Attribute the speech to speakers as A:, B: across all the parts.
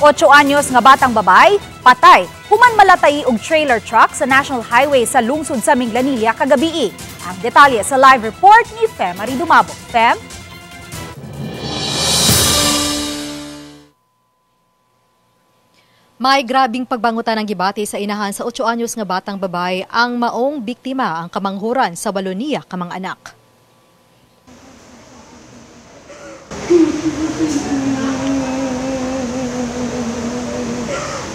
A: 8 anyos nga batang babay, patay, human malatay og trailer truck sa National Highway sa lungsod sa Minglanilla kagabi. Ang detalye sa live report ni Fem Marie Dumabo. Fem? May grabing pagbangutan ng gibati sa inahan sa 8 anyos nga batang babay ang maong biktima ang kamanghuran sa Wallonia kamang anak.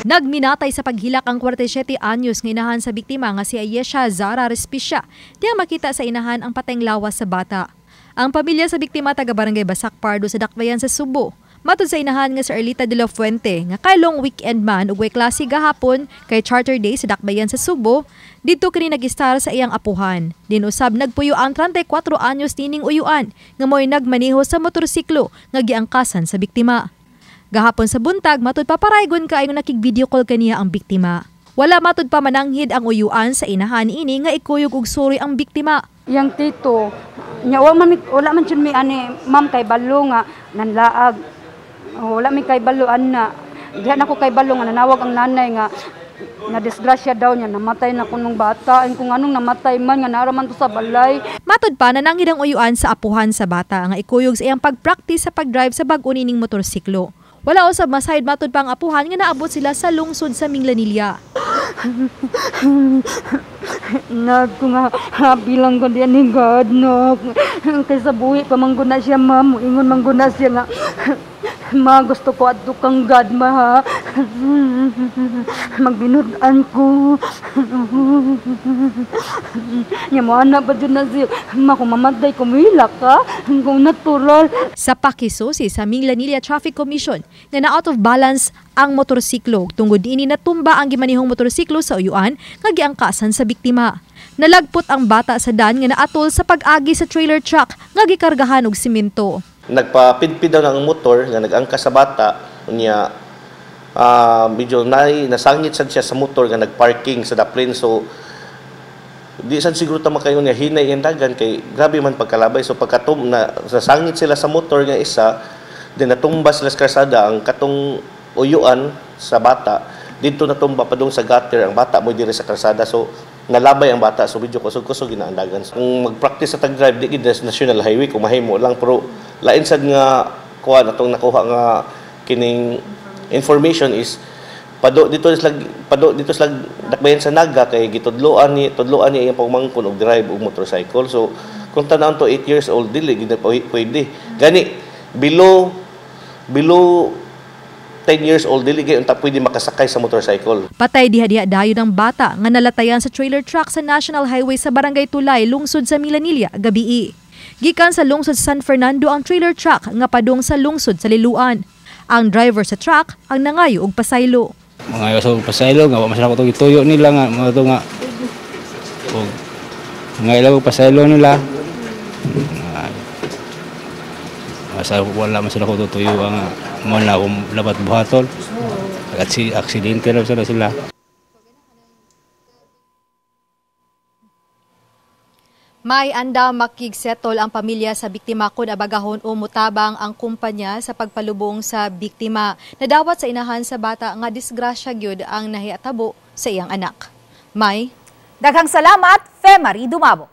A: Nagminatay sa paghilak ang 47 anyos nga inahan sa biktima nga si Ayesha Zara Respicia. Diyang makita sa inahan ang pateng lawas sa bata. Ang pamilya sa biktima taga Barangay Basak Pardo sa Dakbayan sa Subo. Matud sa inahan nga si Erlita de la Fuente nga kaylong weekend man ug way klase gahapon kay Charter Day sa Dakbayan sa Subo, didto kini nagistar sa iyang apuhan. Dinusab nagpuyo ang 34 anyos nining uyuan nga mo'y nagmaneho sa motorsiklo nga giangkasan sa biktima. Gahapon sa buntag, matud paparaygon kaayo nakig-video call kaniya ang biktima. Wala matud pa mananghid ang uyuan sa inahan ini nga ikuyog og suri ang biktima.
B: Yang tito, nya wala man siya may ani ma'am kay balo nga nanlaag. Wala mi kay balo anna. Diha nako kay balo nga nanawag ang nanay nga na disgrasya daw niya, namatay na kunong bata, kung anong namatay man nga naraman to sa balay.
A: Matud pa nananghid ang uyuan sa apuhan sa bata nga ikuyog sa iyang pag-practice sa pag-drive sa bag-o nining motorsiklo. Wala usab masayod matud pa ang apuhan nga naabot sila sa lungsod sa Minglanilla.
B: Nag ko nga bilang ko diyan ni God no. Kaysa buhi pa mangguna siya ma'am, ingon mangguna siya nga ma gusto ko adto kang God ma ha. Magbinudan ko. Nya mo ana ba dyan na siya ma kung mamatay kumila ka kung natural.
A: Sa pakisusi sa Minglanilla Traffic Commission nga na out of balance ang motorsiklo tungod ini natumba ang gimanihong motorsiklo sa uyuan nga giangkasan sa biktima. Nalagpot ang bata sa daan nga naatol sa pag-agi sa trailer truck nga gikargahan og simento.
C: Nagpapidpid daw ng motor nga nag-angkas sa bata niya medyo nasangit sad siya sa motor nga nagparking sa daplin, so di sad siguro ta makayo niya hinay ang dagan kay grabe man pagkalabay, so pagkatum na nasangit sila sa motor nga isa din natumba sila sa karsada ang katong uyuan sa bata dito natumba pa dong sa gutter ang bata mo dire sa karsada, so nalabay ang bata, so medyo kusog-kusog ginaandagan. So, kung mag-practice sa tag-drive di gid national highway kung mahimo lang, pero lain sad nga kuha atong nakuha nga kining information is pado dito slag Dakbayan sa Naga kay tudloan ni iyang pagmangkon og drive og motorcycle. So kung tanan to 8 years old dili gid pwede gani below 10 years old dili gay unta pwede makasakay sa motorcycle.
A: Patay diha-diha dayon ang bata nga nalatayan sa trailer truck sa National Highway sa Barangay Tulay, lungsod sa Minglanilla gabi. Gikan sa lungsod sa San Fernando ang trailer truck nga padung sa lungsod sa Liloan. Ang driver sa truck ang nangayo og pasaylo.
D: Mga og pasaylo nga masarap to gituyo nila nga mga to nga. Og ngayo og pasaylo nila. Asa wala masarap ko tuyo nga mo na labat buhaton. At si aksidente ra sila.
A: May anda makigsetol ang pamilya sa biktima kung abagahon o mutabang ang kumpanya sa pagpalubong sa biktima. Nadawat sa inahan sa bata nga disgrasya gyud ang nahiatabo sa iyang anak. May daghang salamat, Fem Marie Dumabo.